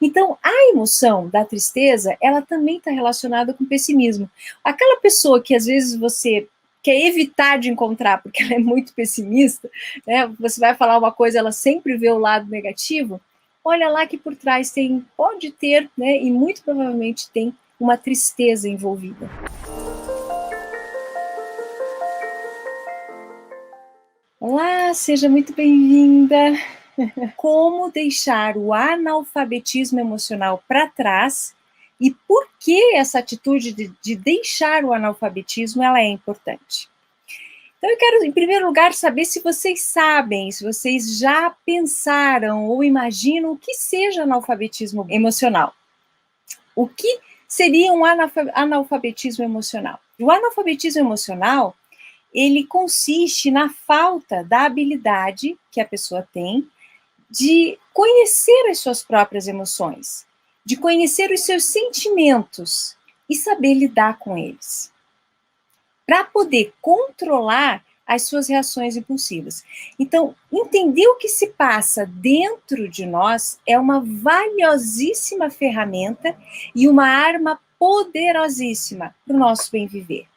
Então, a emoção da tristeza, ela também está relacionada com o pessimismo. Aquela pessoa que às vezes você quer evitar de encontrar porque ela é muito pessimista, né? Você vai falar uma coisa, ela sempre vê o lado negativo. Olha lá que por trás pode ter, né? E muito provavelmente tem uma tristeza envolvida. Olá, seja muito bem-vinda. Como deixar o analfabetismo emocional para trás e por que essa atitude de deixar o analfabetismo ela é importante. Então eu quero, em primeiro lugar, saber se vocês sabem, se vocês já pensaram ou imaginam o que seja analfabetismo emocional. O que seria um analfabetismo emocional? O analfabetismo emocional, ele consiste na falta da habilidade que a pessoa tem de conhecer as suas próprias emoções, de conhecer os seus sentimentos e saber lidar com eles, para poder controlar as suas reações impulsivas. Então, entender o que se passa dentro de nós é uma valiosíssima ferramenta e uma arma poderosíssima para o nosso bem viver.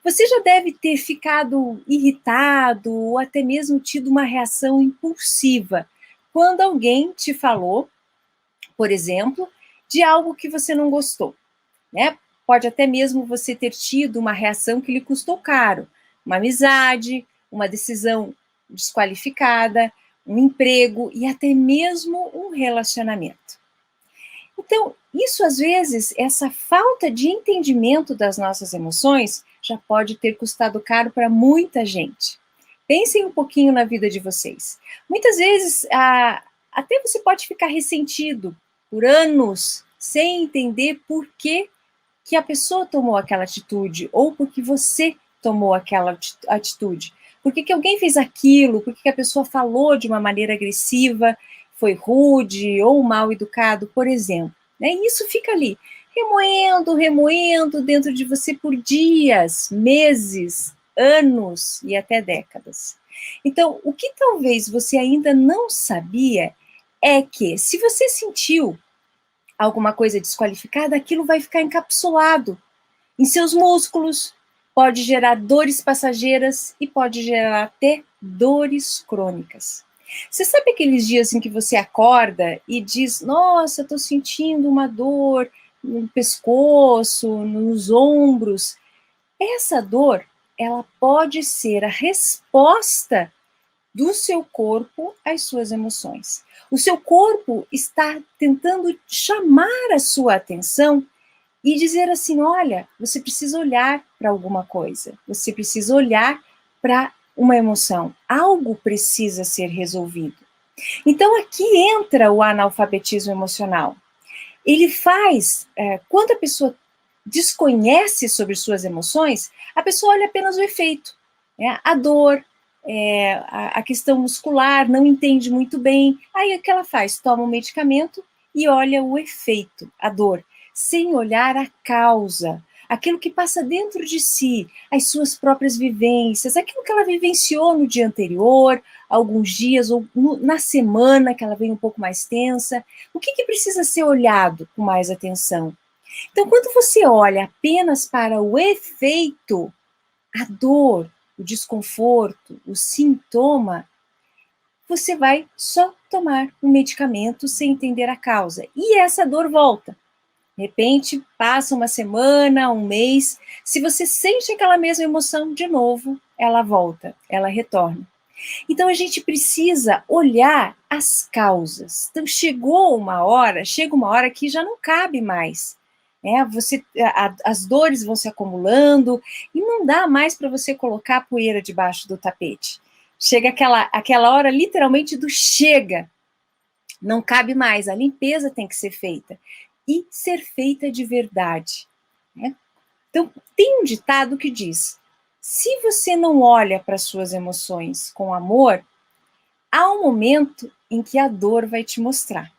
Você já deve ter ficado irritado ou até mesmo tido uma reação impulsiva quando alguém te falou, por exemplo, de algo que você não gostou, né? Pode até mesmo você ter tido uma reação que lhe custou caro, uma amizade, uma decisão desqualificada, um emprego e até mesmo um relacionamento. Então, isso às vezes, essa falta de entendimento das nossas emoções já pode ter custado caro para muita gente. Pensem um pouquinho na vida de vocês. Muitas vezes, até você pode ficar ressentido por anos sem entender por que a pessoa tomou aquela atitude ou porque você tomou aquela atitude. Por que alguém fez aquilo? Por que a pessoa falou de uma maneira agressiva, foi rude ou mal educado, por exemplo. Né? E isso fica ali, remoendo dentro de você por dias, meses, anos e até décadas. Então, o que talvez você ainda não sabia é que, se você sentiu alguma coisa desqualificada, aquilo vai ficar encapsulado em seus músculos, pode gerar dores passageiras e pode gerar até dores crônicas. Você sabe aqueles dias em que você acorda e diz, nossa, estou sentindo uma dor no pescoço, nos ombros. Essa dor, ela pode ser a resposta do seu corpo às suas emoções. O seu corpo está tentando chamar a sua atenção e dizer assim, olha, você precisa olhar para alguma coisa, você precisa olhar para uma emoção, algo precisa ser resolvido. Então aqui entra o analfabetismo emocional. Ele faz, quando a pessoa desconhece sobre suas emoções, a pessoa olha apenas o efeito, né? A dor, a questão muscular, não entende muito bem. Aí o que ela faz? Toma um medicamento e olha o efeito, a dor, sem olhar a causa, aquilo que passa dentro de si, as suas próprias vivências, aquilo que ela vivenciou no dia anterior, alguns dias, ou na semana que ela vem um pouco mais tensa. O que precisa ser olhado com mais atenção? Então, quando você olha apenas para o efeito, a dor, o desconforto, o sintoma, você vai só tomar um medicamento sem entender a causa. E essa dor volta. De repente, passa uma semana, um mês, se você sente aquela mesma emoção de novo, ela volta, ela retorna. Então, a gente precisa olhar as causas. Então, chega uma hora que já não cabe mais. As dores vão se acumulando e não dá mais para você colocar a poeira debaixo do tapete. Chega aquela hora, literalmente, do chega. Não cabe mais, a limpeza tem que ser feita. E ser feita de verdade. Né? Então, tem um ditado que diz, se você não olha para suas emoções com amor, há um momento em que a dor vai te mostrar.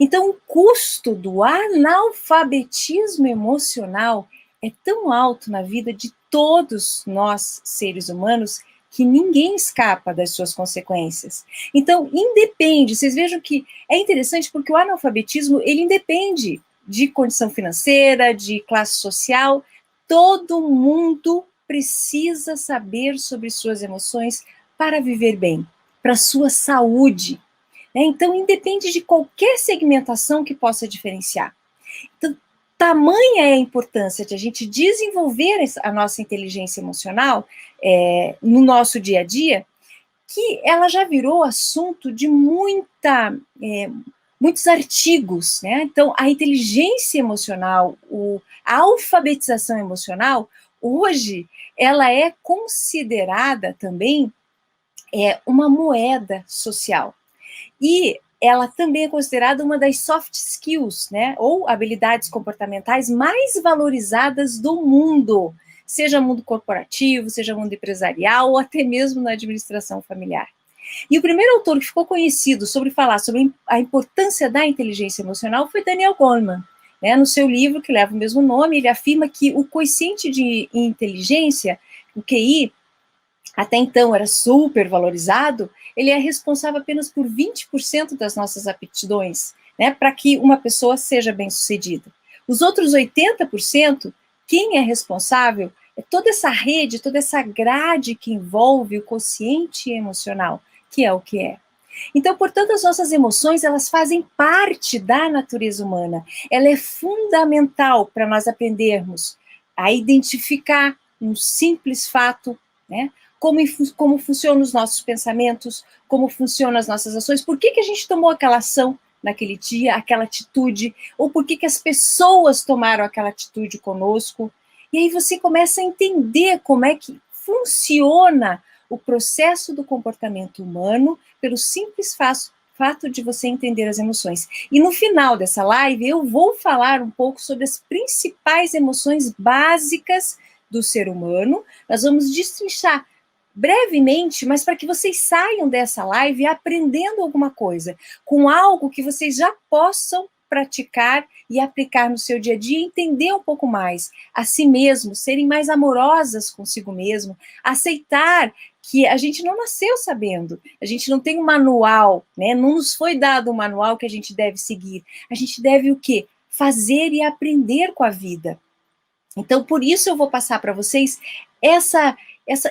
Então, o custo do analfabetismo emocional é tão alto na vida de todos nós, seres humanos, que ninguém escapa das suas consequências. Então, independe, vocês vejam que é interessante porque o analfabetismo, ele independe de condição financeira, de classe social, todo mundo precisa saber sobre suas emoções para viver bem, para a sua saúde. Então, independe de qualquer segmentação que possa diferenciar. Então, tamanha é a importância de a gente desenvolver a nossa inteligência emocional no nosso dia a dia, que ela já virou assunto de muitos artigos, né? Então, a inteligência emocional, a alfabetização emocional, hoje, ela é considerada também uma moeda social. E ela também é considerada uma das soft skills, né, ou habilidades comportamentais mais valorizadas do mundo, seja mundo corporativo, seja mundo empresarial, ou até mesmo na administração familiar. E o primeiro autor que ficou conhecido sobre falar sobre a importância da inteligência emocional foi Daniel Goleman. No seu livro, que leva o mesmo nome, ele afirma que o quociente de inteligência, o QI, até então era super valorizado, ele é responsável apenas por 20% das nossas aptidões, né, para que uma pessoa seja bem-sucedida. Os outros 80%, quem é responsável é toda essa rede, toda essa grade que envolve o quociente emocional, que é o que é. Então, portanto, as nossas emoções, elas fazem parte da natureza humana. Ela é fundamental para nós aprendermos a identificar um simples fato, né? Como funcionam os nossos pensamentos, como funcionam as nossas ações, por que a gente tomou aquela ação naquele dia, aquela atitude, ou por que as pessoas tomaram aquela atitude conosco. E aí você começa a entender como é que funciona o processo do comportamento humano pelo simples fato de você entender as emoções. E no final dessa live eu vou falar um pouco sobre as principais emoções básicas do ser humano. Nós vamos destrinchar brevemente, mas para que vocês saiam dessa live aprendendo alguma coisa, com algo que vocês já possam praticar e aplicar no seu dia a dia, entender um pouco mais a si mesmo, serem mais amorosas consigo mesmo, aceitar que a gente não nasceu sabendo, a gente não tem um manual, né? Não nos foi dado um manual que a gente deve seguir. A gente deve o quê? Fazer e aprender com a vida. Então, por isso eu vou passar para vocês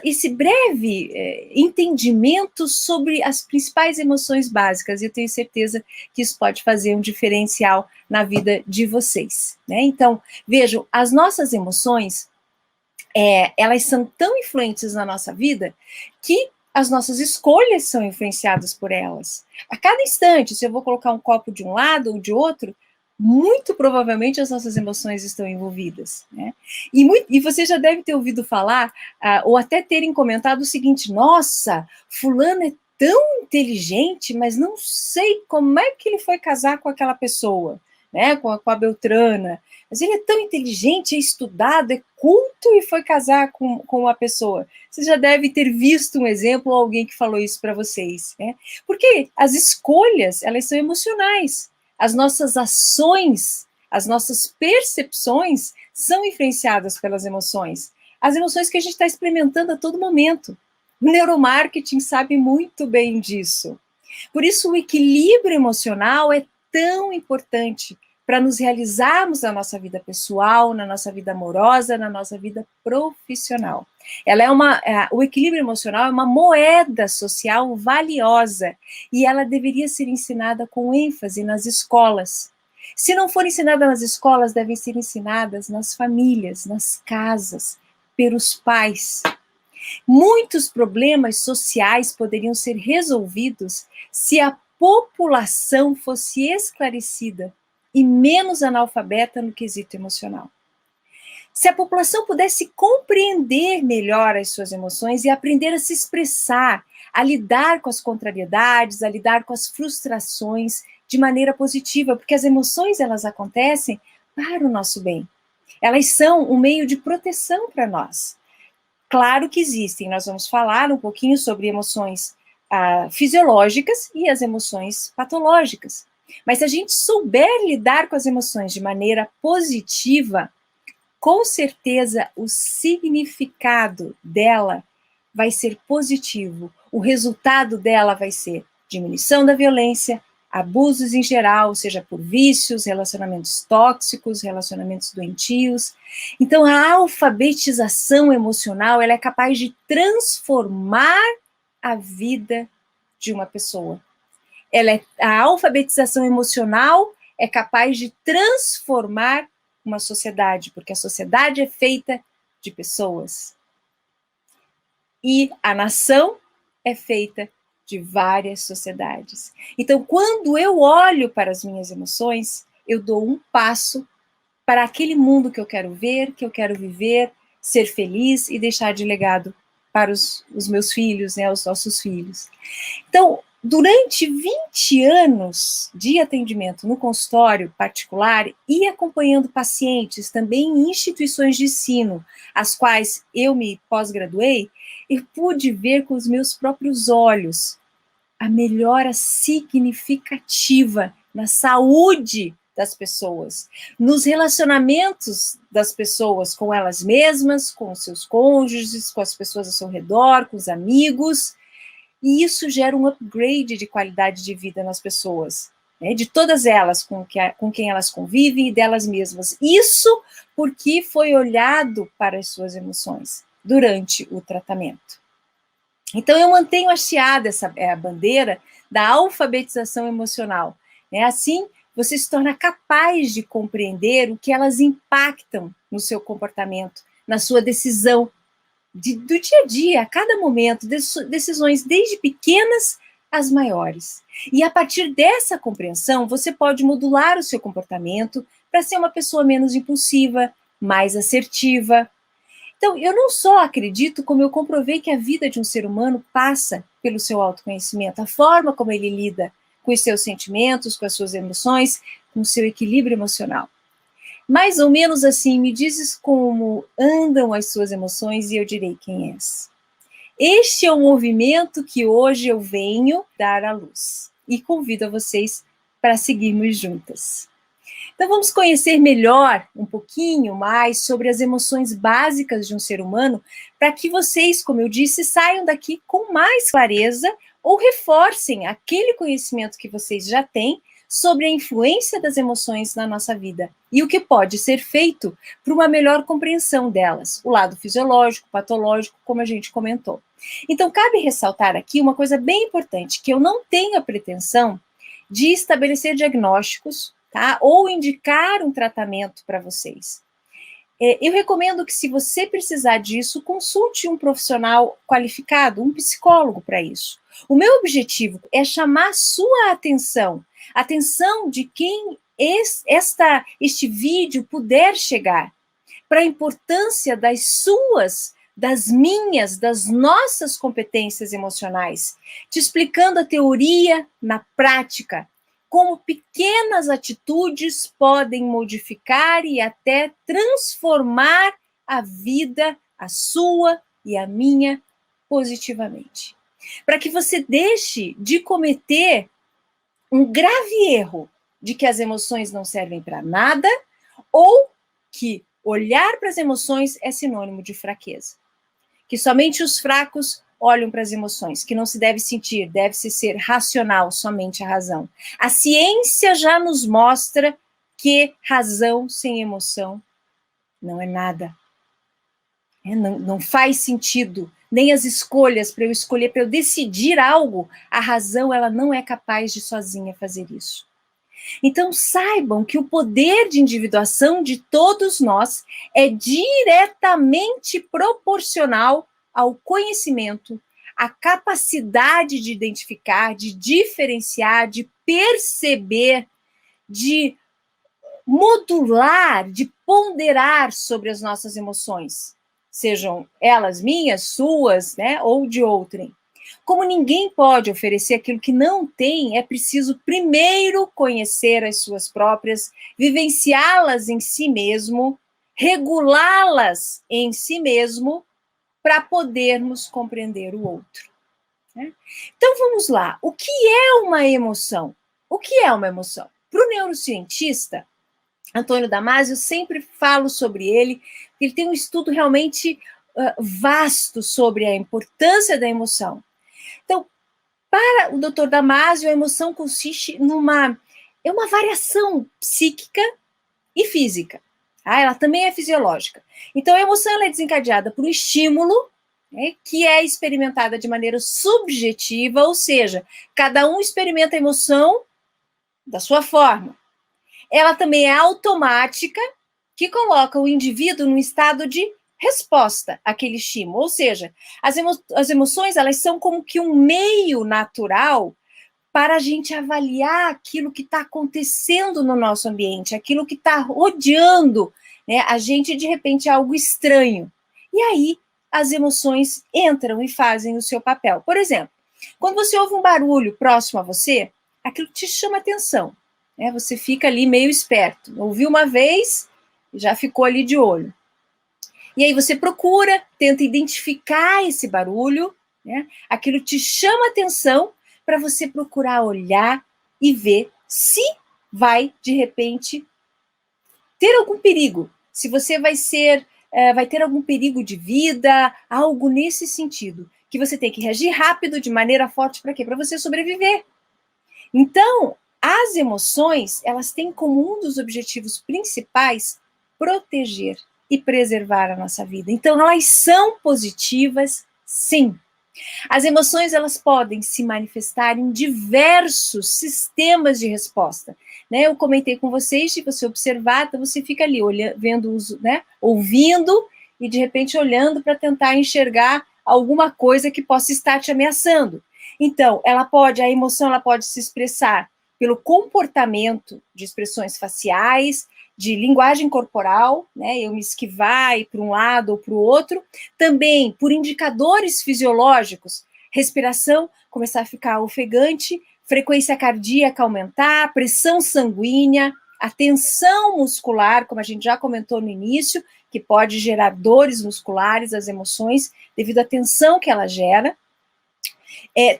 esse breve entendimento sobre as principais emoções básicas, e eu tenho certeza que isso pode fazer um diferencial na vida de vocês, né? Então, vejam, as nossas emoções, elas são tão influentes na nossa vida que as nossas escolhas são influenciadas por elas. A cada instante, se eu vou colocar um copo de um lado ou de outro, muito provavelmente as nossas emoções estão envolvidas, né? E você já deve ter ouvido falar, ou até terem comentado o seguinte: nossa, fulano é tão inteligente, mas não sei como é que ele foi casar com aquela pessoa, né? Com a Beltrana. Mas ele é tão inteligente, é estudado, é culto e foi casar com uma pessoa. Você já deve ter visto um exemplo ou alguém que falou isso para vocês, né? Porque as escolhas, elas são emocionais. As nossas ações, as nossas percepções são influenciadas pelas emoções. As emoções que a gente está experimentando a todo momento. O neuromarketing sabe muito bem disso. Por isso, o equilíbrio emocional é tão importante para nos realizarmos na nossa vida pessoal, na nossa vida amorosa, na nossa vida profissional. O equilíbrio emocional é uma moeda social valiosa e ela deveria ser ensinada com ênfase nas escolas. Se não for ensinada nas escolas, devem ser ensinadas nas famílias, nas casas, pelos pais. Muitos problemas sociais poderiam ser resolvidos se a população fosse esclarecida e menos analfabeta no quesito emocional. Se a população pudesse compreender melhor as suas emoções e aprender a se expressar, a lidar com as contrariedades, a lidar com as frustrações de maneira positiva, porque as emoções, elas acontecem para o nosso bem. Elas são um meio de proteção para nós. Claro que existem, nós vamos falar um pouquinho sobre emoções fisiológicas e as emoções patológicas. Mas se a gente souber lidar com as emoções de maneira positiva, com certeza o significado dela vai ser positivo. O resultado dela vai ser diminuição da violência, abusos em geral, seja por vícios, relacionamentos tóxicos, relacionamentos doentios. Então, a alfabetização emocional, ela é capaz de transformar a vida de uma pessoa. A alfabetização emocional é capaz de transformar uma sociedade, porque a sociedade é feita de pessoas. E a nação é feita de várias sociedades. Então, quando eu olho para as minhas emoções, eu dou um passo para aquele mundo que eu quero ver, que eu quero viver, ser feliz e deixar de legado para os meus filhos, né, os nossos filhos. Então, durante 20 anos de atendimento no consultório particular e acompanhando pacientes também em instituições de ensino, as quais eu me pós-graduei, eu pude ver com os meus próprios olhos a melhora significativa na saúde das pessoas, nos relacionamentos das pessoas com elas mesmas, com os seus cônjuges, com as pessoas ao seu redor, com os amigos. E isso gera um upgrade de qualidade de vida nas pessoas, né, de todas elas com quem elas convivem e delas mesmas. Isso porque foi olhado para as suas emoções durante o tratamento. Então, eu mantenho hasteada a bandeira da alfabetização emocional. Né? Assim, você se torna capaz de compreender o que elas impactam no seu comportamento, na sua decisão, do dia a dia, a cada momento, decisões desde pequenas às maiores. E a partir dessa compreensão, você pode modular o seu comportamento para ser uma pessoa menos impulsiva, mais assertiva. Então, eu não só acredito, como eu comprovei que a vida de um ser humano passa pelo seu autoconhecimento, a forma como ele lida com os seus sentimentos, com as suas emoções, com o seu equilíbrio emocional. Mais ou menos assim, me dizes como andam as suas emoções e eu direi quem és. Este é o movimento que hoje eu venho dar à luz e convido a vocês para seguirmos juntas. Então vamos conhecer melhor, um pouquinho mais, sobre as emoções básicas de um ser humano, para que vocês, como eu disse, saiam daqui com mais clareza ou reforcem aquele conhecimento que vocês já têm sobre a influência das emoções na nossa vida e o que pode ser feito para uma melhor compreensão delas, o lado fisiológico, patológico, como a gente comentou. Então, cabe ressaltar aqui uma coisa bem importante, que eu não tenho a pretensão de estabelecer diagnósticos, tá? Ou indicar um tratamento para vocês. Eu recomendo que, se você precisar disso, consulte um profissional qualificado, um psicólogo para isso. O meu objetivo é chamar sua atenção, a atenção de quem este vídeo puder chegar, para a importância das suas, das minhas, das nossas competências emocionais, te explicando a teoria na prática, como pequenas atitudes podem modificar e até transformar a vida, a sua e a minha, positivamente. Para que você deixe de cometer um grave erro de que as emoções não servem para nada ou que olhar para as emoções é sinônimo de fraqueza. Que somente os fracos olham para as emoções, que não se deve sentir, deve-se ser racional, somente a razão. A ciência já nos mostra que razão sem emoção não é nada. Não faz sentido. Nem as escolhas para eu escolher, para eu decidir algo, a razão ela não é capaz de sozinha fazer isso. Então, saibam que o poder de individuação de todos nós é diretamente proporcional ao conhecimento, à capacidade de identificar, de diferenciar, de perceber, de modular, de ponderar sobre as nossas emoções, sejam elas minhas, suas, né, ou de outrem. Como ninguém pode oferecer aquilo que não tem, é preciso primeiro conhecer as suas próprias, vivenciá-las em si mesmo, regulá-las em si mesmo, para podermos compreender o outro. Né? Então vamos lá. O que é uma emoção? O que é uma emoção? Para o neurocientista Antônio Damasio, eu sempre falo sobre ele, ele tem um estudo realmente vasto sobre a importância da emoção. Então, para o Dr. Damasio, a emoção consiste é uma variação psíquica e física. Tá? Ela também é fisiológica. Então, a emoção ela é desencadeada por um estímulo, né, que é experimentada de maneira subjetiva, ou seja, cada um experimenta a emoção da sua forma. Ela também é automática, que coloca o indivíduo num estado de resposta àquele estímulo. Ou seja, as emoções elas são como que um meio natural para a gente avaliar aquilo que está acontecendo no nosso ambiente, aquilo que está rodeando, né, a gente, de repente, é algo estranho. E aí, as emoções entram e fazem o seu papel. Por exemplo, quando você ouve um barulho próximo a você, aquilo te chama atenção, né? Você fica ali meio esperto. Ouviu uma vez, já ficou ali de olho. E aí você procura, tenta identificar esse barulho, né? Aquilo te chama atenção para você procurar olhar e ver se vai, de repente, ter algum perigo, se você vai ter algum perigo de vida, algo nesse sentido, que você tem que reagir rápido, de maneira forte, para quê? Para você sobreviver. Então, as emoções, elas têm como um dos objetivos principais proteger e preservar a nossa vida. Então, elas são positivas, sim. As emoções elas podem se manifestar em diversos sistemas de resposta. Né? Eu comentei com vocês, se você observar, então você fica ali vendo, né? Ouvindo e de repente olhando para tentar enxergar alguma coisa que possa estar te ameaçando. Então, a emoção ela pode se expressar pelo comportamento de expressões faciais, de linguagem corporal, né? Eu me esquivar, ir para um lado ou para o outro, também por indicadores fisiológicos, respiração começar a ficar ofegante, frequência cardíaca aumentar, pressão sanguínea, a tensão muscular, como a gente já comentou no início, que pode gerar dores musculares, as emoções, devido à tensão que ela gera.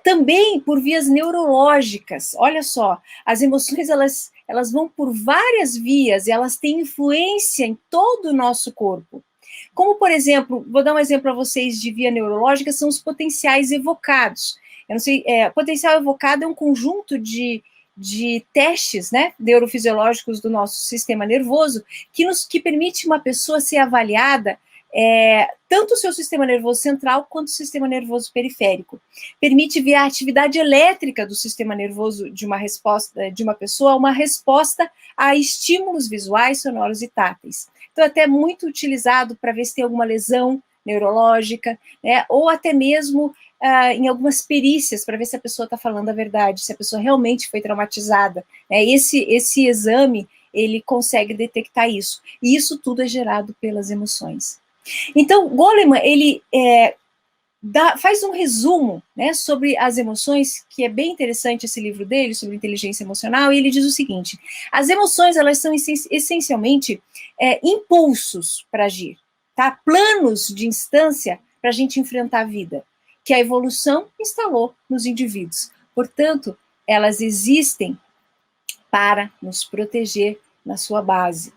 Também por vias neurológicas, olha só, as emoções elas vão por várias vias e elas têm influência em todo o nosso corpo. Como, por exemplo, vou dar um exemplo para vocês de via neurológica, são os potenciais evocados. Eu não sei, potencial evocado é um conjunto de testes, né, neurofisiológicos do nosso sistema nervoso que permite uma pessoa ser avaliada tanto o seu sistema nervoso central quanto o sistema nervoso periférico. Permite ver a atividade elétrica do sistema nervoso de uma pessoa, uma resposta a estímulos visuais, sonoros e táteis. Então, até muito utilizado para ver se tem alguma lesão neurológica, né, ou até mesmo em algumas perícias, para ver se a pessoa está falando a verdade, se a pessoa realmente foi traumatizada. Né? Esse exame, ele consegue detectar isso. E isso tudo é gerado pelas emoções. Então, Goleman, ele faz um resumo, né, sobre as emoções, que é bem interessante esse livro dele, sobre inteligência emocional, e ele diz o seguinte: as emoções, elas são essencialmente impulsos para agir, tá? Planos de instância para a gente enfrentar a vida, que a evolução instalou nos indivíduos. Portanto, elas existem para nos proteger na sua base.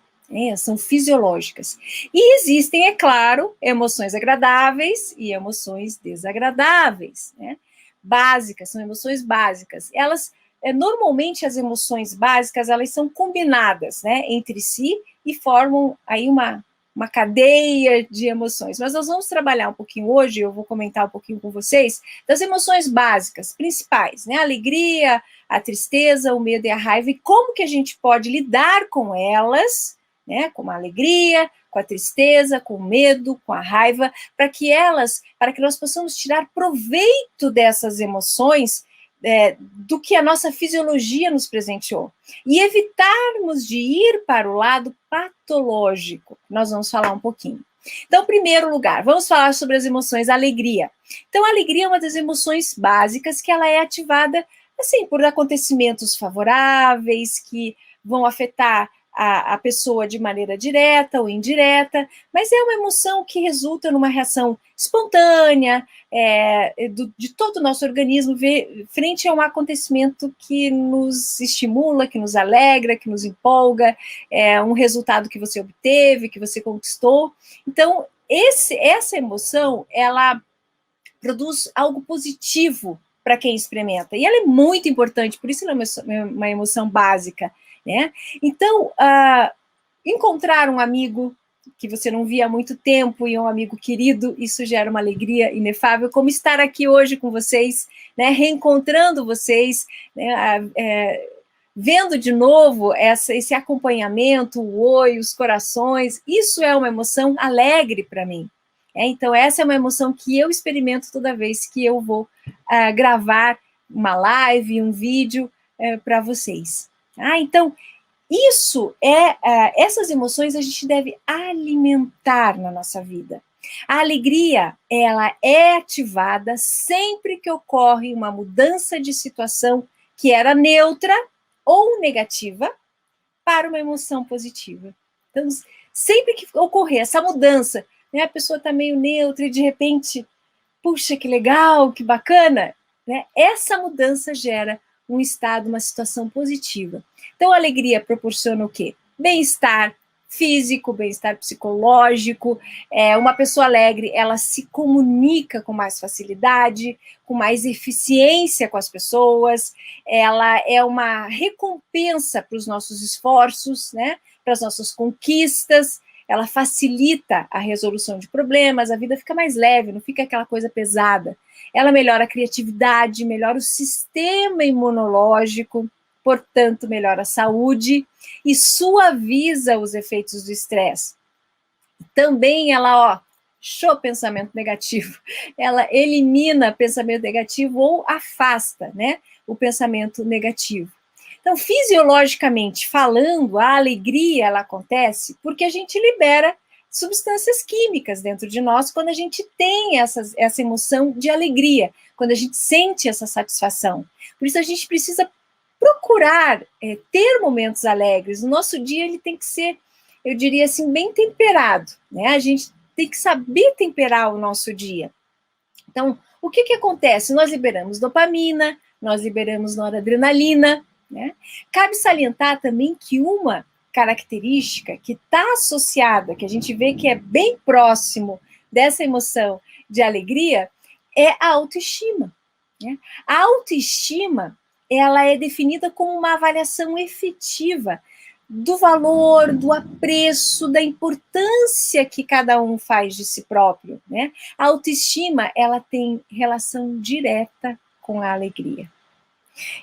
São fisiológicas. E existem, é claro, emoções agradáveis e emoções desagradáveis, né? Básicas, são emoções básicas. Elas, normalmente, as emoções básicas, elas são combinadas, né, entre si e formam aí uma cadeia de emoções. Mas nós vamos trabalhar um pouquinho hoje, eu vou comentar um pouquinho com vocês, das emoções básicas, principais, né? A alegria, a tristeza, o medo e a raiva, e como que a gente pode lidar com elas, né, com a alegria, com a tristeza, com o medo, com a raiva, para que nós possamos tirar proveito dessas emoções, do que a nossa fisiologia nos presenteou, e evitarmos de ir para o lado patológico. Nós vamos falar um pouquinho. Então, em primeiro lugar, vamos falar sobre as emoções, a alegria. Então, a alegria é uma das emoções básicas que ela é ativada, assim, por acontecimentos favoráveis que vão afetar a pessoa de maneira direta ou indireta, mas é uma emoção que resulta numa reação espontânea de todo o nosso organismo frente a um acontecimento que nos estimula, que nos alegra, que nos empolga, um resultado que você obteve, que você conquistou. Então, essa emoção, ela produz algo positivo para quem experimenta. E ela é muito importante, por isso ela é uma emoção básica, né? Então, encontrar um amigo que você não via há muito tempo e um amigo querido, isso gera uma alegria inefável, como estar aqui hoje com vocês, né, reencontrando vocês, né, vendo de novo esse acompanhamento, o oi, os corações, isso é uma emoção alegre para mim. Então, essa é uma emoção que eu experimento toda vez que eu vou gravar uma live, um vídeo para vocês. Então, essas emoções a gente deve alimentar na nossa vida. A alegria, ela é ativada sempre que ocorre uma mudança de situação que era neutra ou negativa para uma emoção positiva. Então, sempre que ocorrer essa mudança, né, a pessoa está meio neutra e de repente, puxa, que legal, que bacana, né, essa mudança gera um estado, uma situação positiva. Então, a alegria proporciona o quê? Bem-estar físico, bem-estar psicológico. Uma pessoa alegre, ela se comunica com mais facilidade, com mais eficiência com as pessoas, ela é uma recompensa para os nossos esforços, né? Para as nossas conquistas, ela facilita a resolução de problemas, a vida fica mais leve, não fica aquela coisa pesada. Ela melhora a criatividade, melhora o sistema imunológico, portanto, melhora a saúde e suaviza os efeitos do estresse. Também ela, show pensamento negativo, ela elimina pensamento negativo ou afasta, né, o pensamento negativo. Então, fisiologicamente falando, a alegria, ela acontece porque a gente libera substâncias químicas dentro de nós quando a gente tem essa emoção de alegria, quando a gente sente essa satisfação. Por isso, a gente precisa procurar ter momentos alegres. O nosso dia ele tem que ser, eu diria assim, bem temperado, né? A gente tem que saber temperar o nosso dia. Então, o que acontece? Nós liberamos dopamina, nós liberamos noradrenalina, né? Cabe salientar também que uma característica que está associada, que a gente vê que é bem próximo dessa emoção de alegria, é a autoestima, né? A autoestima, ela é definida como uma avaliação efetiva do valor, do apreço, da importância que cada um faz de si próprio, né? A autoestima, ela tem relação direta com a alegria.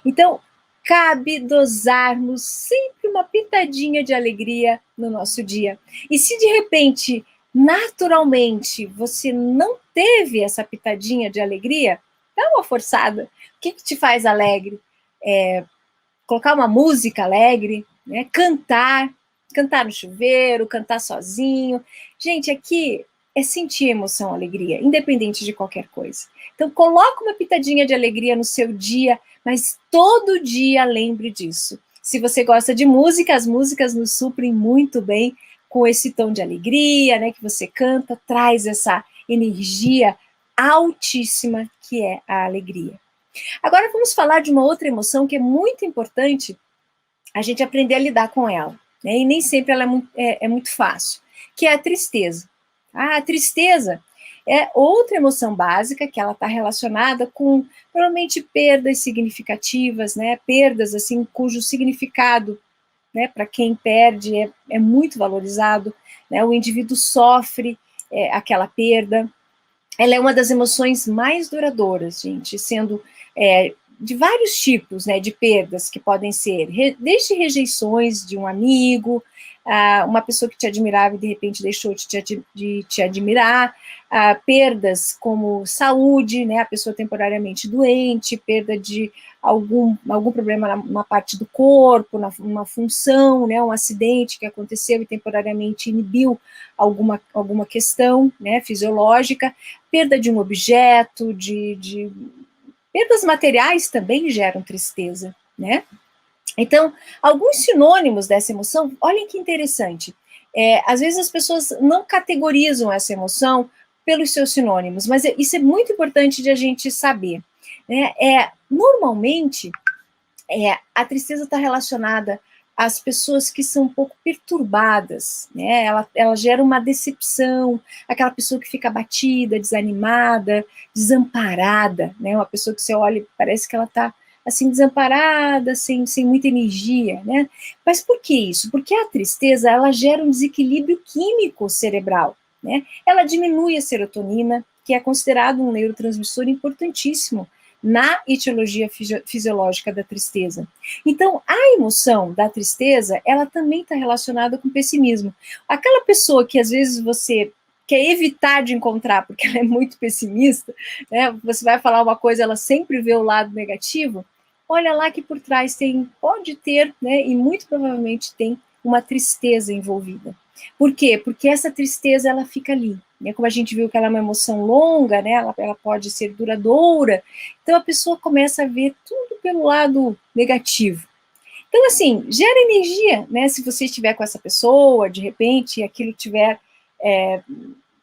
Então, cabe dosarmos sempre uma pitadinha de alegria no nosso dia. E se de repente, naturalmente, você não teve essa pitadinha de alegria, dá uma forçada. O que te faz alegre? Colocar uma música alegre, né? Cantar no chuveiro, cantar sozinho. Gente, aqui é sentir emoção, alegria, independente de qualquer coisa. Então, coloca uma pitadinha de alegria no seu dia, mas todo dia lembre disso. Se você gosta de música, as músicas nos suprem muito bem com esse tom de alegria, né, que você canta, traz essa energia altíssima que é a alegria. Agora vamos falar de uma outra emoção que é muito importante a gente aprender a lidar com ela, né? E nem sempre ela é muito fácil, que é a tristeza. A tristeza é outra emoção básica que ela está relacionada com, provavelmente, perdas significativas, né? Perdas, assim, cujo significado, né, para quem perde é muito valorizado, né? O indivíduo sofre aquela perda. Ela é uma das emoções mais duradouras, gente, sendo de vários tipos, né, de perdas que podem ser, desde rejeições de um amigo, uma pessoa que te admirava e de repente deixou de te admirar, perdas como saúde, né, a pessoa temporariamente doente, perda de algum problema na parte do corpo, numa função, né, um acidente que aconteceu e temporariamente inibiu alguma questão, né, fisiológica, perda de um objeto, perdas materiais também geram tristeza, né? Então, alguns sinônimos dessa emoção, olhem que interessante. Às vezes as pessoas não categorizam essa emoção pelos seus sinônimos, mas isso é muito importante de a gente saber, né? Normalmente, a tristeza está relacionada as pessoas que são um pouco perturbadas, né? Ela gera uma decepção, aquela pessoa que fica abatida, desanimada, desamparada, né? Uma pessoa que você olha e parece que ela está assim, desamparada, sem muita energia, né? Mas por que isso? Porque a tristeza, ela gera um desequilíbrio químico cerebral, né? Ela diminui a serotonina, que é considerado um neurotransmissor importantíssimo na etiologia fisiológica da tristeza. Então, a emoção da tristeza, ela também está relacionada com o pessimismo. Aquela pessoa que às vezes você quer evitar de encontrar, porque ela é muito pessimista, né? Você vai falar uma coisa, ela sempre vê o lado negativo. Olha lá que por trás pode ter, né? E muito provavelmente tem uma tristeza envolvida. Por quê? Porque essa tristeza, ela fica ali. Né? Como a gente viu que ela é uma emoção longa, né? Ela pode ser duradoura. Então, a pessoa começa a ver tudo pelo lado negativo. Então, assim, gera energia, né? Se você estiver com essa pessoa, de repente, aquilo estiver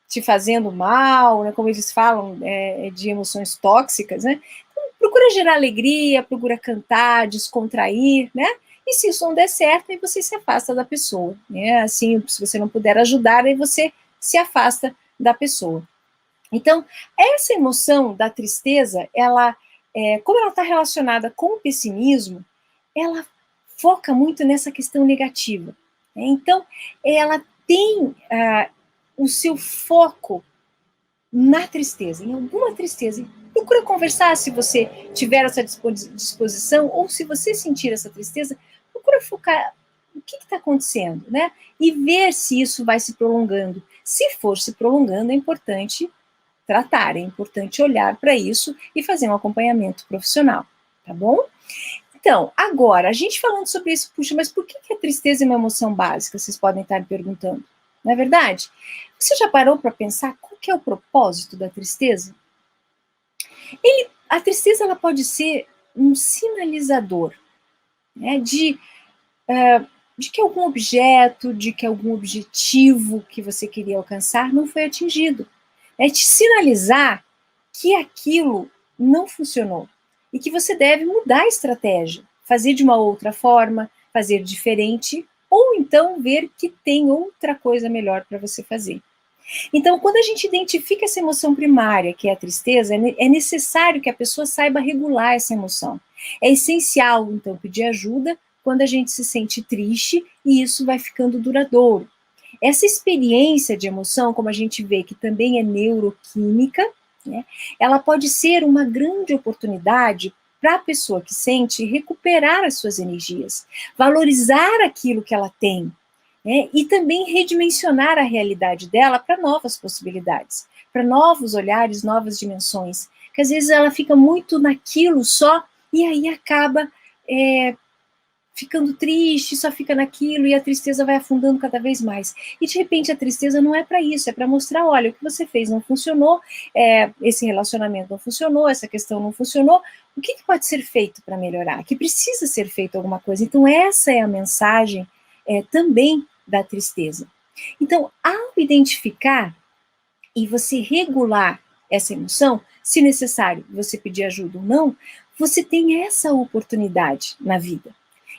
te fazendo mal, né? Como eles falam, de emoções tóxicas, né? Então, procura gerar alegria, procura cantar, descontrair, né? E se isso não der certo, aí você se afasta da pessoa, né? Assim, se você não puder ajudar, aí você se afasta da pessoa. Então, essa emoção da tristeza, como ela está relacionada com o pessimismo, ela foca muito nessa questão negativa. Né? Então, ela tem o seu foco na tristeza, em alguma tristeza. Procura conversar se você tiver essa disposição, ou se você sentir essa tristeza, procura focar o que está acontecendo, né? E ver se isso vai se prolongando. Se for se prolongando, é importante tratar, é importante olhar para isso e fazer um acompanhamento profissional, tá bom? Então, agora, a gente falando sobre isso, puxa, mas por que a tristeza é uma emoção básica? Vocês podem estar me perguntando. Não é verdade? Você já parou para pensar qual que é o propósito da tristeza? A tristeza, ela pode ser um sinalizador, né, de que algum objeto, de que algum objetivo que você queria alcançar não foi atingido. É te sinalizar que aquilo não funcionou e que você deve mudar a estratégia, fazer de uma outra forma, fazer diferente, ou então ver que tem outra coisa melhor para você fazer. Então, quando a gente identifica essa emoção primária, que é a tristeza, é necessário que a pessoa saiba regular essa emoção. É essencial, então, pedir ajuda quando a gente se sente triste e isso vai ficando duradouro. Essa experiência de emoção, como a gente vê que também é neuroquímica, né, ela pode ser uma grande oportunidade para a pessoa que sente recuperar as suas energias, valorizar aquilo que ela tem, né, e também redimensionar a realidade dela para novas possibilidades, para novos olhares, novas dimensões, que às vezes ela fica muito naquilo só e aí acaba ficando triste, só fica naquilo e a tristeza vai afundando cada vez mais. E de repente a tristeza não é para isso, é para mostrar, olha, o que você fez não funcionou, esse relacionamento não funcionou, essa questão não funcionou, o que pode ser feito para melhorar? Que precisa ser feito alguma coisa. Então essa é a mensagem também da tristeza. Então, ao identificar e você regular essa emoção, se necessário você pedir ajuda ou não, você tem essa oportunidade na vida.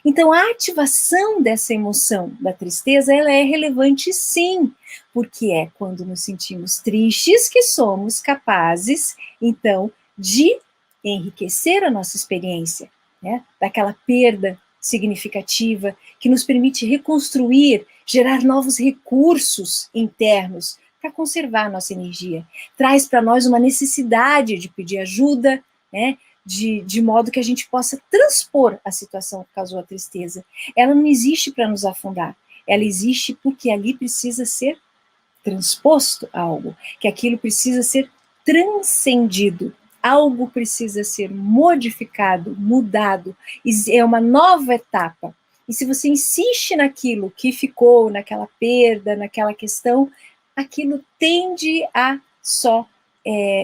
Então, a ativação dessa emoção da tristeza, ela é relevante sim, porque é quando nos sentimos tristes que somos capazes, então, de enriquecer a nossa experiência, né? Daquela perda significativa que nos permite reconstruir, gerar novos recursos internos para conservar a nossa energia. Traz para nós uma necessidade de pedir ajuda, né? De modo que a gente possa transpor a situação que causou a tristeza. Ela não existe para nos afundar, ela existe porque ali precisa ser transposto algo, que aquilo precisa ser transcendido, algo precisa ser modificado, mudado, é uma nova etapa. E se você insiste naquilo que ficou, naquela perda, naquela questão, aquilo tende a só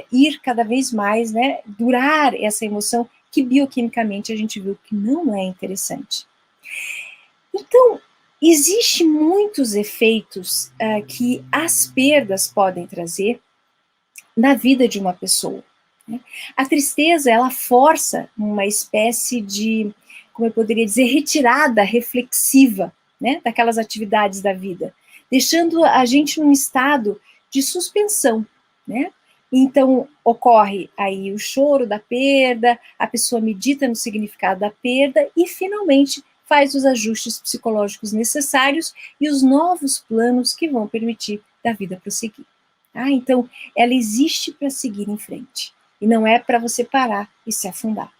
ir cada vez mais, né, durar essa emoção que bioquimicamente a gente viu que não é interessante. Então, existem muitos efeitos que as perdas podem trazer na vida de uma pessoa. Né? A tristeza, ela força uma espécie de, como eu poderia dizer, retirada reflexiva, né, daquelas atividades da vida, deixando a gente num estado de suspensão, né? Então, ocorre aí o choro da perda, a pessoa medita no significado da perda e, finalmente, faz os ajustes psicológicos necessários e os novos planos que vão permitir da vida prosseguir. Tá? Então, ela existe para seguir em frente e não é para você parar e se afundar.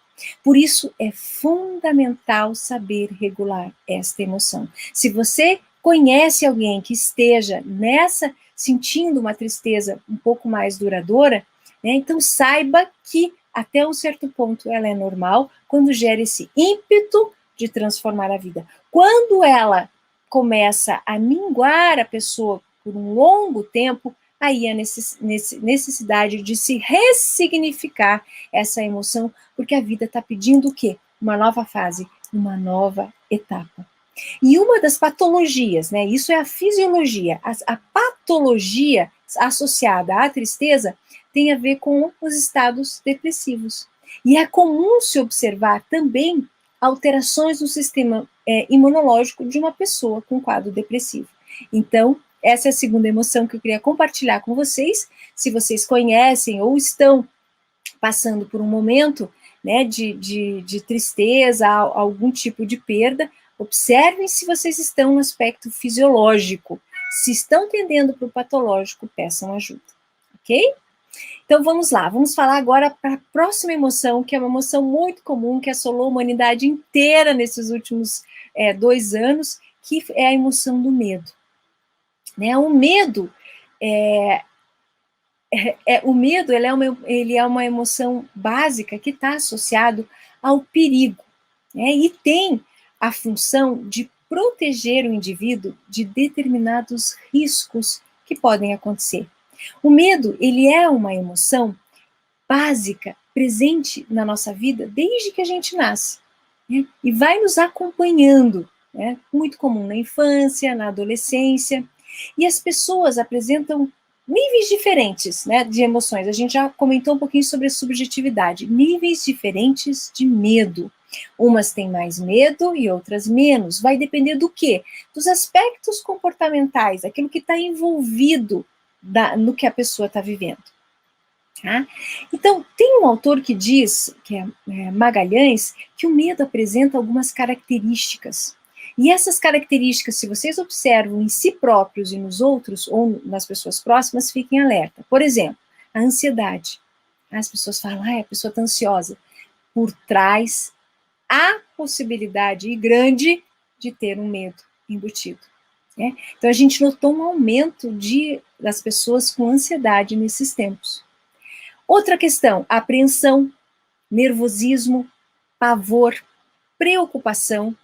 Por isso, é fundamental saber regular esta emoção. Se você conhece alguém que esteja sentindo uma tristeza um pouco mais duradoura, né, então saiba que até um certo ponto ela é normal quando gera esse ímpeto de transformar a vida. Quando ela começa a minguar a pessoa por um longo tempo, aí a necessidade de se ressignificar essa emoção, porque a vida está pedindo o quê? Uma nova fase, uma nova etapa. E uma das patologias, né, isso é a fisiologia, a patologia associada à tristeza tem a ver com os estados depressivos. E é comum se observar também alterações no sistema imunológico de uma pessoa com quadro depressivo. Então, essa é a segunda emoção que eu queria compartilhar com vocês. Se vocês conhecem ou estão passando por um momento, né, de tristeza, algum tipo de perda, observem se vocês estão no aspecto fisiológico. Se estão tendendo para o patológico, peçam ajuda, ok? Então vamos lá, vamos falar agora para a próxima emoção, que é uma emoção muito comum, que assolou a humanidade inteira nesses últimos 2 anos, que é a emoção do medo. Né? O medo ele é uma emoção básica que está associado ao perigo, né? E tem a função de proteger o indivíduo de determinados riscos que podem acontecer. O medo, ele é uma emoção básica, presente na nossa vida desde que a gente nasce, né? E vai nos acompanhando, né? Muito comum na infância, na adolescência, e as pessoas apresentam níveis diferentes, né, de emoções. A gente já comentou um pouquinho sobre a subjetividade, níveis diferentes de medo. Umas têm mais medo e outras menos. Vai depender do quê? Dos aspectos comportamentais, aquilo que está envolvido no que a pessoa está vivendo. Tá? Então, tem um autor que diz, que é Magalhães, que o medo apresenta algumas características. E essas características, se vocês observam em si próprios e nos outros, ou nas pessoas próximas, fiquem alerta. Por exemplo, a ansiedade. As pessoas falam, a pessoa está ansiosa. Por trás, há possibilidade grande de ter um medo embutido. Né? Então, a gente notou um aumento das pessoas com ansiedade nesses tempos. Outra questão, apreensão, nervosismo, pavor, preocupação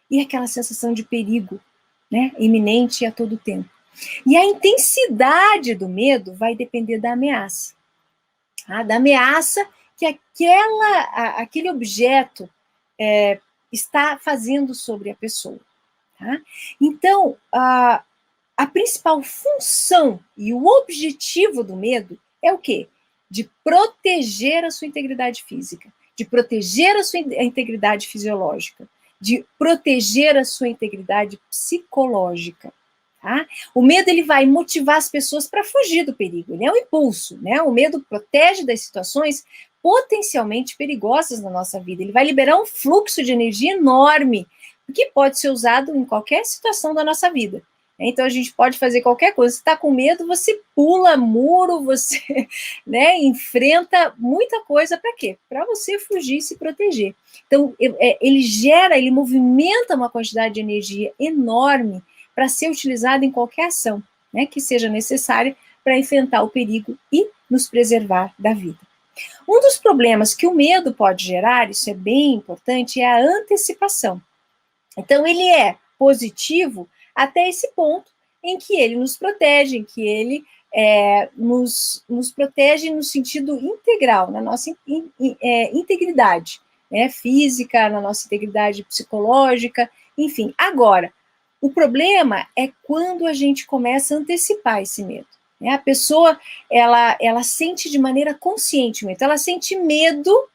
e aquela sensação de perigo, né, iminente a todo tempo. E a intensidade do medo vai depender da ameaça. Tá? Da ameaça que aquele objeto está fazendo sobre a pessoa. Tá? Então, a principal função e o objetivo do medo é o quê? De proteger a sua integridade física, de proteger a sua integridade fisiológica, de proteger a sua integridade psicológica. Tá? O medo ele vai motivar as pessoas para fugir do perigo, ele é um impulso, né? O medo protege das situações potencialmente perigosas na nossa vida, ele vai liberar um fluxo de energia enorme, que pode ser usado em qualquer situação da nossa vida. Então, a gente pode fazer qualquer coisa. Se está com medo, você pula muro, você né, enfrenta muita coisa. Para quê? Para você fugir e se proteger. Então, ele movimenta uma quantidade de energia enorme para ser utilizada em qualquer ação, né, que seja necessária para enfrentar o perigo e nos preservar da vida. Um dos problemas que o medo pode gerar, isso é bem importante, é a antecipação. Então, ele é positivo até esse ponto em que ele nos protege, em que ele nos protege no sentido integral, na nossa integridade, né, física, na nossa integridade psicológica, enfim. Agora, o problema é quando a gente começa a antecipar esse medo. Né? A pessoa, ela sente de maneira consciente medo, ela sente medo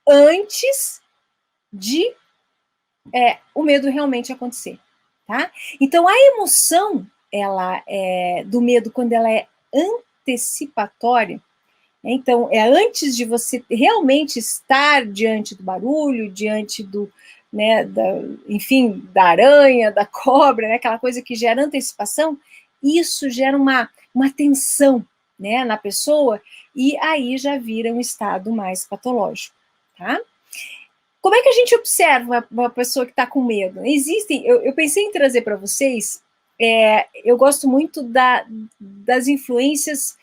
antes de o medo realmente acontecer, tá? Então, a emoção, do medo, quando ela é antecipatória, então, é antes de você realmente estar diante do barulho, diante do, né, enfim, da aranha, da cobra, né, aquela coisa que gera antecipação, isso gera uma tensão, né, na pessoa, e aí já vira um estado mais patológico, tá? Como é que a gente observa uma pessoa que está com medo? Eu pensei em trazer para vocês, eu gosto muito das influências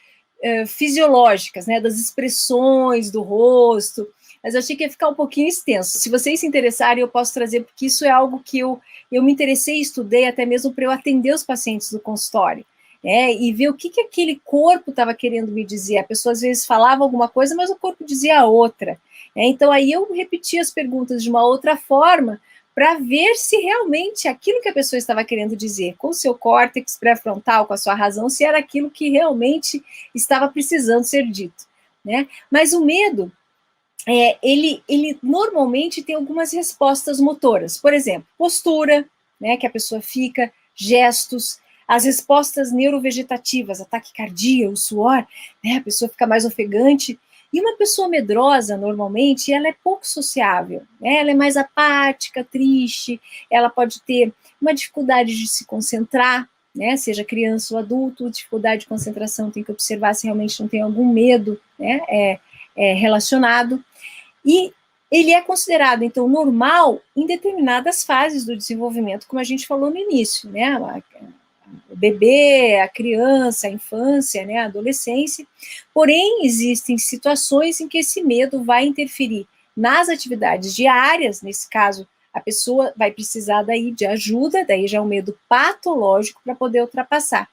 fisiológicas, né, das expressões do rosto, mas eu achei que ia ficar um pouquinho extenso. Se vocês se interessarem, eu posso trazer, porque isso é algo que eu me interessei e estudei até mesmo para eu atender os pacientes do consultório, e ver o que aquele corpo estava querendo me dizer. A pessoa às vezes falava alguma coisa, mas o corpo dizia outra. Então aí eu repeti as perguntas de uma outra forma, para ver se realmente aquilo que a pessoa estava querendo dizer, com o seu córtex pré-frontal, com a sua razão, se era aquilo que realmente estava precisando ser dito, né? Mas o medo, ele normalmente tem algumas respostas motoras. Por exemplo, postura, né, que a pessoa fica, gestos, as respostas neurovegetativas, a taquicardia, o suor, né, a pessoa fica mais ofegante. E uma pessoa medrosa, normalmente, ela é pouco sociável, né? Ela é mais apática, triste, ela pode ter uma dificuldade de se concentrar, né? Seja criança ou adulto, dificuldade de concentração, tem que observar se realmente não tem algum medo, né? Relacionado. E ele é considerado, então, normal em determinadas fases do desenvolvimento, como a gente falou no início, né? O bebê, a criança, a infância, né, a adolescência. Porém, existem situações em que esse medo vai interferir nas atividades diárias, nesse caso, a pessoa vai precisar daí de ajuda, daí já é um medo patológico para poder ultrapassar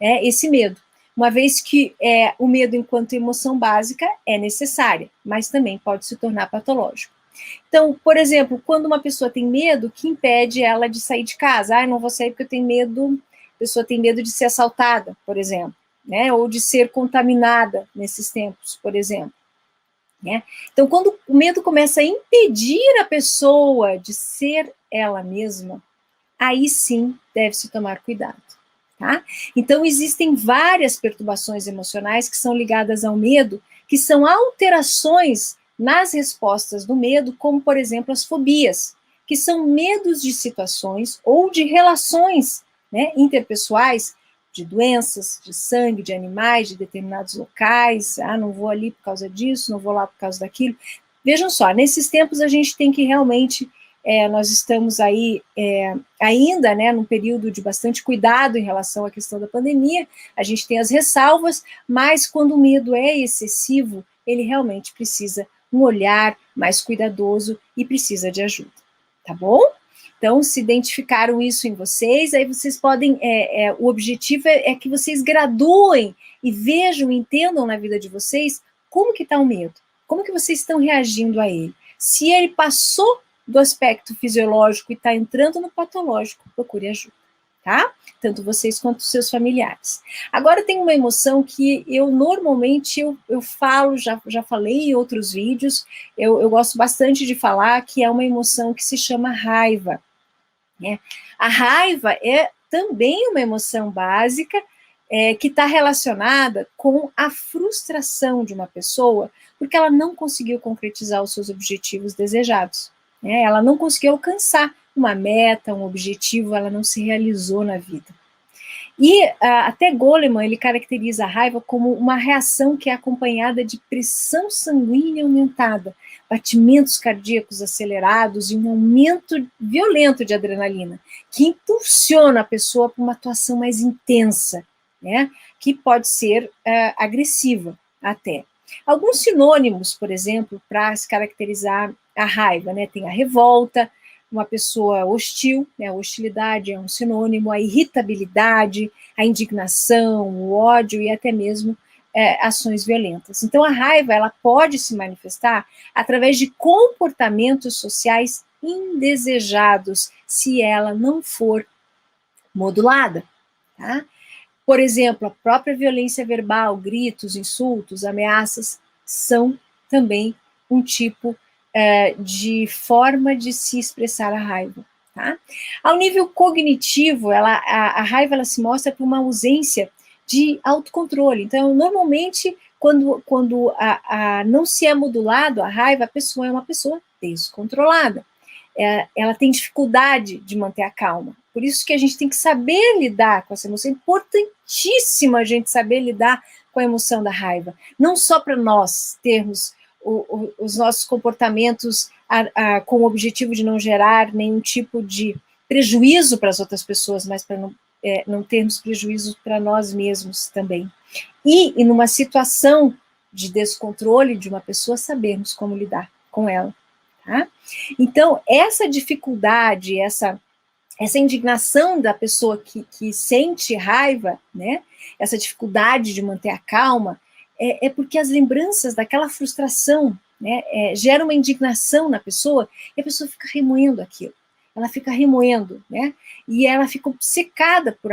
esse medo. Uma vez que o medo, enquanto emoção básica, é necessária, mas também pode se tornar patológico. Então, por exemplo, quando uma pessoa tem medo, que impede ela de sair de casa? Eu não vou sair porque eu tenho medo, a pessoa tem medo de ser assaltada, por exemplo, né? Ou de ser contaminada nesses tempos, por exemplo. Né? Então, quando o medo começa a impedir a pessoa de ser ela mesma, aí sim deve-se tomar cuidado. Tá? Então, existem várias perturbações emocionais que são ligadas ao medo, que são alterações nas respostas do medo, como, por exemplo, as fobias, que são medos de situações ou de relações, né, interpessoais, de doenças, de sangue, de animais, de determinados locais. Não vou ali por causa disso, não vou lá por causa daquilo. Vejam só, nesses tempos a gente tem que realmente nós estamos aí ainda, né, num período de bastante cuidado em relação à questão da pandemia, a gente tem as ressalvas, mas quando o medo é excessivo, ele realmente precisa um olhar mais cuidadoso e precisa de ajuda, tá bom? Então, se identificaram isso em vocês, aí vocês podem, o objetivo é que vocês graduem e vejam, entendam na vida de vocês como que está o medo, como que vocês estão reagindo a ele. Se ele passou do aspecto fisiológico e está entrando no patológico, procure ajuda, tá? Tanto vocês quanto os seus familiares. Agora tem uma emoção que eu normalmente eu falo, já falei em outros vídeos, eu gosto bastante de falar, que é uma emoção que se chama raiva. Né? A raiva é também uma emoção básica que está relacionada com a frustração de uma pessoa, porque ela não conseguiu concretizar os seus objetivos desejados. Né? Ela não conseguiu alcançar uma meta, um objetivo, ela não se realizou na vida. E até Goleman, ele caracteriza a raiva como uma reação que é acompanhada de pressão sanguínea aumentada, batimentos cardíacos acelerados e um aumento violento de adrenalina, que impulsiona a pessoa para uma atuação mais intensa, né, que pode ser agressiva até. Alguns sinônimos, por exemplo, para se caracterizar a raiva, né, tem a revolta, uma pessoa hostil, né, a hostilidade é um sinônimo, a irritabilidade, a indignação, o ódio e até mesmo ações violentas. Então, a raiva ela pode se manifestar através de comportamentos sociais indesejados, se ela não for modulada. Tá? Por exemplo, a própria violência verbal, gritos, insultos, ameaças, são também um tipo de forma de se expressar a raiva. Tá? Ao nível cognitivo, a raiva ela se mostra por uma ausência de autocontrole. Então, normalmente, quando não se é modulado a raiva, a pessoa é uma pessoa descontrolada. Ela tem dificuldade de manter a calma. Por isso que a gente tem que saber lidar com essa emoção. É importantíssimo a gente saber lidar com a emoção da raiva. Não só para nós termos os nossos comportamentos com o objetivo de não gerar nenhum tipo de prejuízo para as outras pessoas, mas para não termos prejuízo para nós mesmos também. E numa situação de descontrole de uma pessoa, sabermos como lidar com ela. Tá? Então, essa dificuldade, essa indignação da pessoa que sente raiva, né? Essa dificuldade de manter a calma, é porque as lembranças daquela frustração, né, geram uma indignação na pessoa e a pessoa fica remoendo aquilo. Ela fica remoendo, né? E ela fica obcecada por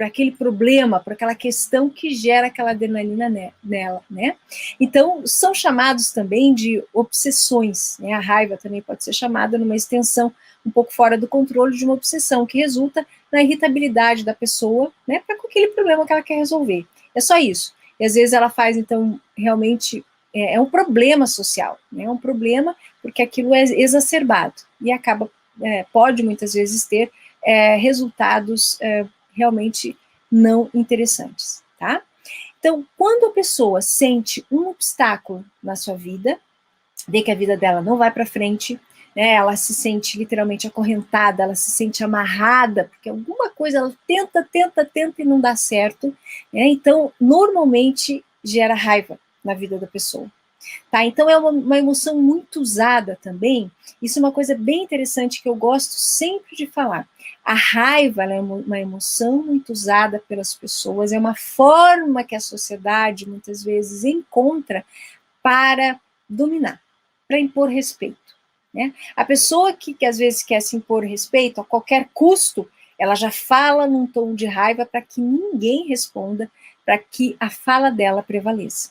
aquele problema, por aquela questão que gera aquela adrenalina nela, né? Então, são chamados também de obsessões, né? A raiva também pode ser chamada numa extensão um pouco fora do controle de uma obsessão, que resulta na irritabilidade da pessoa, né, para com aquele problema que ela quer resolver. É só isso. E às vezes ela faz, então, realmente, é um problema social, né, é um problema porque aquilo é exacerbado e acaba, pode muitas vezes ter resultados realmente não interessantes, tá? Então, quando a pessoa sente um obstáculo na sua vida, vê que a vida dela não vai para frente, né, ela se sente literalmente acorrentada, ela se sente amarrada, porque alguma coisa ela tenta e não dá certo, né, então normalmente gera raiva na vida da pessoa. Tá? Então é uma emoção muito usada também, isso é uma coisa bem interessante que eu gosto sempre de falar. A raiva é uma emoção muito usada pelas pessoas, é uma forma que a sociedade muitas vezes encontra para dominar, para impor respeito. Né? A pessoa que às vezes quer se impor respeito a qualquer custo, ela já fala num tom de raiva para que ninguém responda, para que a fala dela prevaleça.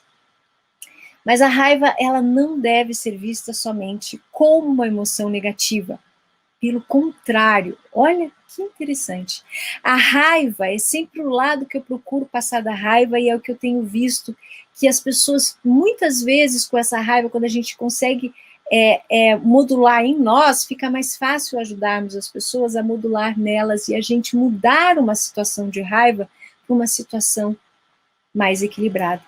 Mas a raiva, ela não deve ser vista somente como uma emoção negativa. Pelo contrário, olha que interessante. A raiva é sempre o lado que eu procuro passar da raiva e é o que eu tenho visto que as pessoas, muitas vezes com essa raiva, quando a gente consegue modular em nós, fica mais fácil ajudarmos as pessoas a modular nelas e a gente mudar uma situação de raiva para uma situação mais equilibrada.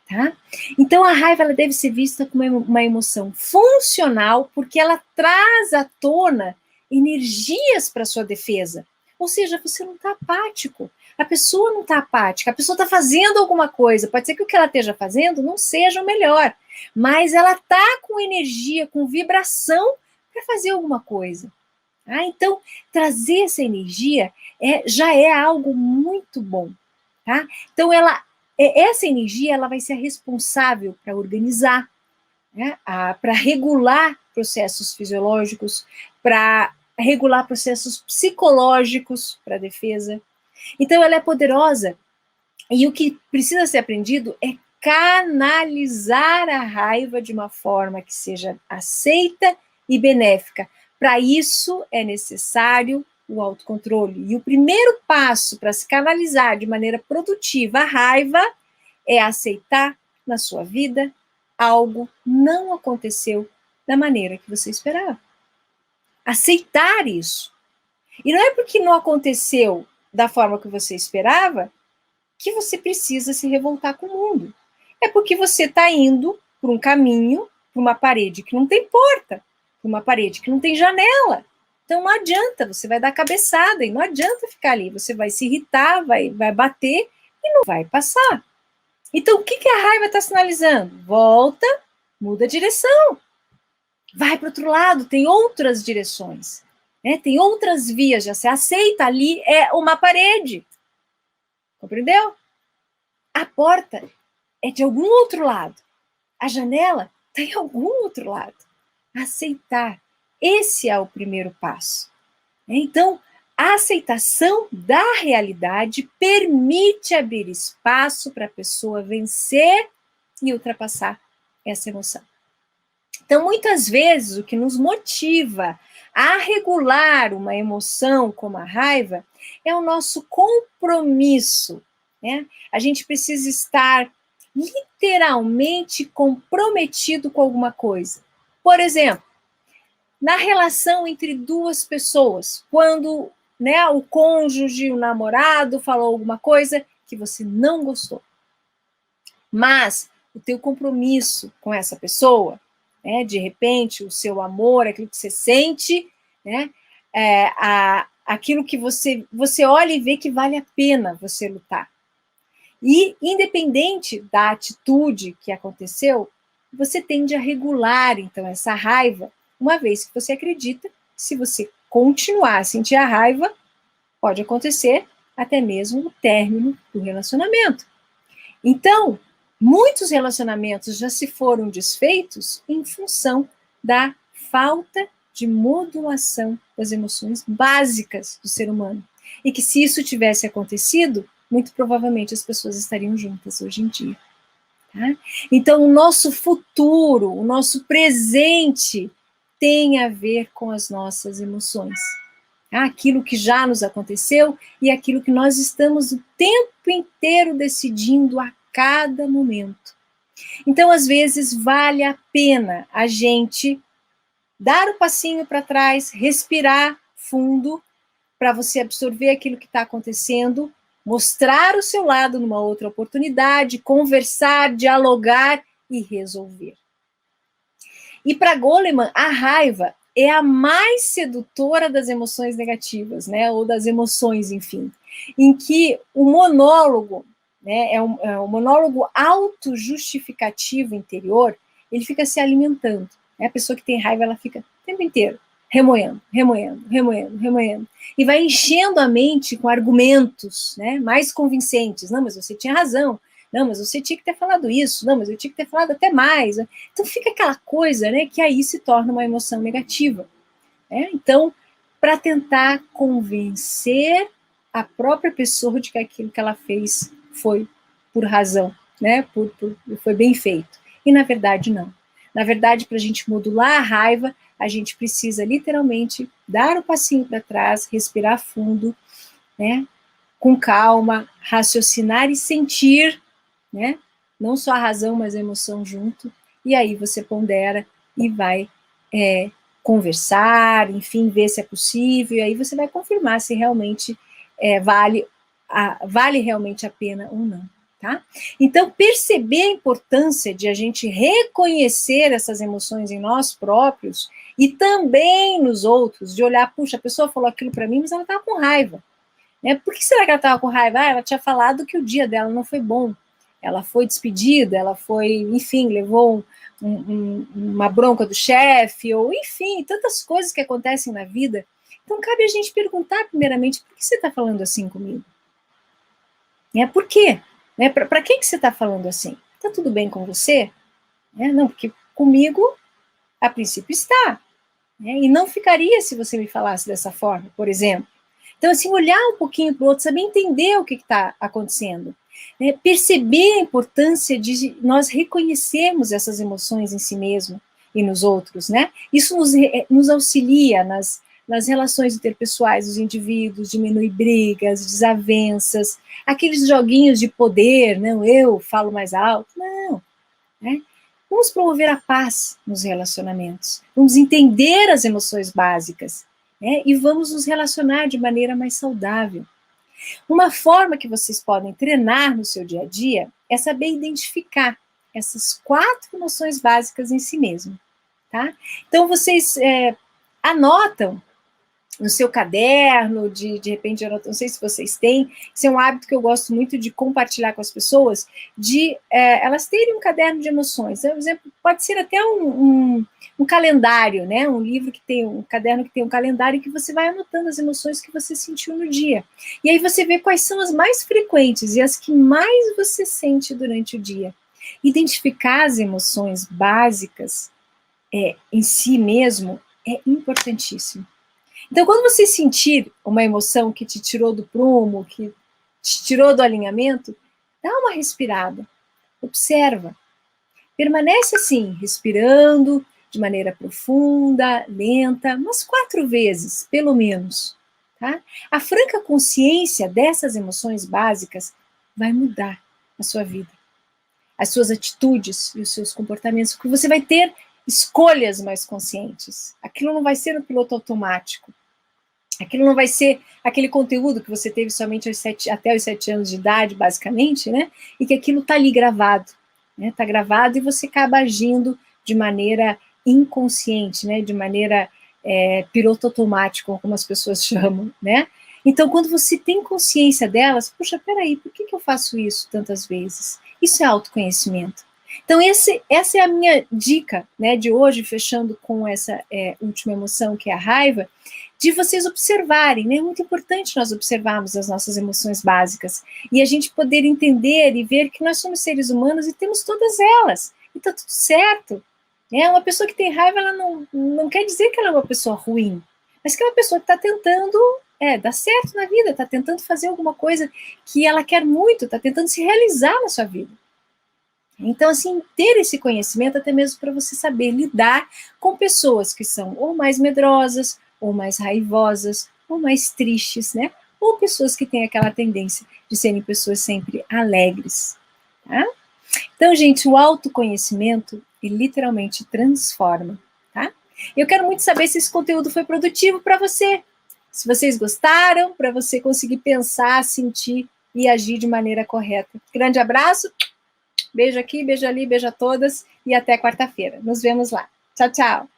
Tá? Então, a raiva ela deve ser vista como uma emoção funcional, porque ela traz à tona energias para sua defesa. Ou seja, você não está apático. A pessoa não está apática, a pessoa está fazendo alguma coisa. Pode ser que o que ela esteja fazendo não seja o melhor, mas ela está com energia, com vibração para fazer alguma coisa. Ah, então, trazer essa energia já é algo muito bom. Tá? Então, essa energia ela vai ser responsável para organizar, né, para regular processos fisiológicos, para regular processos psicológicos para a defesa. Então, ela é poderosa e o que precisa ser aprendido é canalizar a raiva de uma forma que seja aceita e benéfica. Para isso, é necessário o autocontrole. E o primeiro passo para se canalizar de maneira produtiva a raiva é aceitar na sua vida algo não aconteceu da maneira que você esperava. Aceitar isso. E não é porque não aconteceu da forma que você esperava que você precisa se revoltar com o mundo. É porque você está indo por um caminho, por uma parede que não tem porta, por uma parede que não tem janela. Então não adianta, você vai dar cabeçada e não adianta ficar ali. Você vai se irritar, vai bater e não vai passar. Então o que a raiva está sinalizando? Volta, muda a direção. Vai para o outro lado, tem outras direções. Né? Tem outras vias, já se aceita, ali é uma parede. Compreendeu? A porta é de algum outro lado. A janela está em algum outro lado. Aceitar. Esse é o primeiro passo. Então, a aceitação da realidade permite abrir espaço para a pessoa vencer e ultrapassar essa emoção. Então, muitas vezes, o que nos motiva a regular uma emoção como a raiva é o nosso compromisso, né? A gente precisa estar literalmente comprometido com alguma coisa. Por exemplo, na relação entre duas pessoas, quando, né, o cônjuge, o namorado falou alguma coisa que você não gostou, mas o teu compromisso com essa pessoa, né, de repente o seu amor, aquilo que você sente, né, aquilo que você olha e vê que vale a pena você lutar. E independente da atitude que aconteceu, você tende a regular então essa raiva, uma vez que você acredita que se você continuar a sentir a raiva, pode acontecer até mesmo o término do relacionamento. Então, muitos relacionamentos já se foram desfeitos em função da falta de modulação das emoções básicas do ser humano. E que se isso tivesse acontecido, muito provavelmente as pessoas estariam juntas hoje em dia. Tá? Então, o nosso futuro, o nosso presente tem a ver com as nossas emoções. Tá? Aquilo que já nos aconteceu e aquilo que nós estamos o tempo inteiro decidindo a cada momento. Então, às vezes, vale a pena a gente dar o passinho para trás, respirar fundo, para você absorver aquilo que está acontecendo, mostrar o seu lado numa outra oportunidade, conversar, dialogar e resolver. E para Goleman, a raiva é a mais sedutora das emoções negativas, né? Ou das emoções, enfim, em que o monólogo, né, é um monólogo autojustificativo interior, ele fica se alimentando. Né? A pessoa que tem raiva, ela fica o tempo inteiro remoendo, remoendo, remoendo, remoendo. E vai enchendo a mente com argumentos, né, mais convincentes. Não, mas você tinha razão. Não, mas você tinha que ter falado isso. Não, mas eu tinha que ter falado até mais. Então fica aquela coisa, né, que aí se torna uma emoção negativa. Né? Então, para tentar convencer a própria pessoa de que aquilo que ela fez foi por razão, né, foi bem feito. E na verdade não. Na verdade, para a gente modular a raiva, a gente precisa literalmente dar um passinho para trás, respirar fundo, né, com calma, raciocinar e sentir, né, não só a razão, mas a emoção junto, e aí você pondera e vai conversar, enfim, ver se é possível, e aí você vai confirmar se realmente vale realmente a pena ou não. Tá? Então, perceber a importância de a gente reconhecer essas emoções em nós próprios e também nos outros, de olhar, puxa, a pessoa falou aquilo para mim, mas ela estava com raiva. Né? Por que será que ela estava com raiva? Ah, ela tinha falado que o dia dela não foi bom. Ela foi despedida, ela foi, enfim, levou uma bronca do chefe, ou enfim, tantas coisas que acontecem na vida. Então, cabe a gente perguntar, primeiramente, por que você está falando assim comigo? Por quê? Né? Para que você está falando assim? Está tudo bem com você? Não, porque comigo, a princípio, está. E não ficaria se você me falasse dessa forma, por exemplo. Então, assim, olhar um pouquinho para o outro, saber entender o que está acontecendo. Perceber a importância de nós reconhecermos essas emoções em si mesmo e nos outros, né? Isso nos auxilia nas relações interpessoais dos indivíduos, diminui brigas, desavenças, aqueles joguinhos de poder, não, eu falo mais alto, não, né? Vamos promover a paz nos relacionamentos, vamos entender as emoções básicas, né? E vamos nos relacionar de maneira mais saudável. Uma forma que vocês podem treinar no seu dia a dia é saber identificar essas 4 emoções básicas em si mesmo, tá? Então, vocês anotam no seu caderno, de repente, eu não sei se vocês têm, isso é um hábito que eu gosto muito de compartilhar com as pessoas, de elas terem um caderno de emoções. Por exemplo, pode ser até um calendário, né? Um livro que tem um caderno que tem um calendário que você vai anotando as emoções que você sentiu no dia. E aí você vê quais são as mais frequentes e as que mais você sente durante o dia. Identificar as emoções básicas em si mesmo é importantíssimo. Então, quando você sentir uma emoção que te tirou do prumo, que te tirou do alinhamento, dá uma respirada, observa. Permanece assim, respirando, de maneira profunda, lenta, umas 4 vezes, pelo menos. Tá? A franca consciência dessas emoções básicas vai mudar a sua vida, as suas atitudes e os seus comportamentos, porque você vai ter escolhas mais conscientes. Aquilo não vai ser no piloto automático. Aquilo não vai ser aquele conteúdo que você teve somente até os 7 anos de idade, basicamente, né? E que aquilo está ali gravado. Está gravado e você acaba agindo de maneira inconsciente, né? De maneira piloto automático, como as pessoas chamam, né? Então, quando você tem consciência delas, puxa, peraí, por que eu faço isso tantas vezes? Isso é autoconhecimento. Então, essa é a minha dica, né, de hoje, fechando com essa última emoção, que é a raiva, de vocês observarem, né? É muito importante nós observarmos as nossas emoções básicas e a gente poder entender e ver que nós somos seres humanos e temos todas elas, e tá tudo certo. Uma pessoa que tem raiva, ela não quer dizer que ela é uma pessoa ruim, mas que é uma pessoa que está tentando dar certo na vida, está tentando fazer alguma coisa que ela quer muito, está tentando se realizar na sua vida. Então, assim, ter esse conhecimento até mesmo para você saber lidar com pessoas que são ou mais medrosas, ou mais raivosas, ou mais tristes, né? Ou pessoas que têm aquela tendência de serem pessoas sempre alegres, tá? Então, gente, o autoconhecimento, ele literalmente transforma, tá? Eu quero muito saber se esse conteúdo foi produtivo para você, se vocês gostaram, para você conseguir pensar, sentir e agir de maneira correta. Grande abraço, beijo aqui, beijo ali, beijo a todas e até quarta-feira. Nos vemos lá. Tchau, tchau.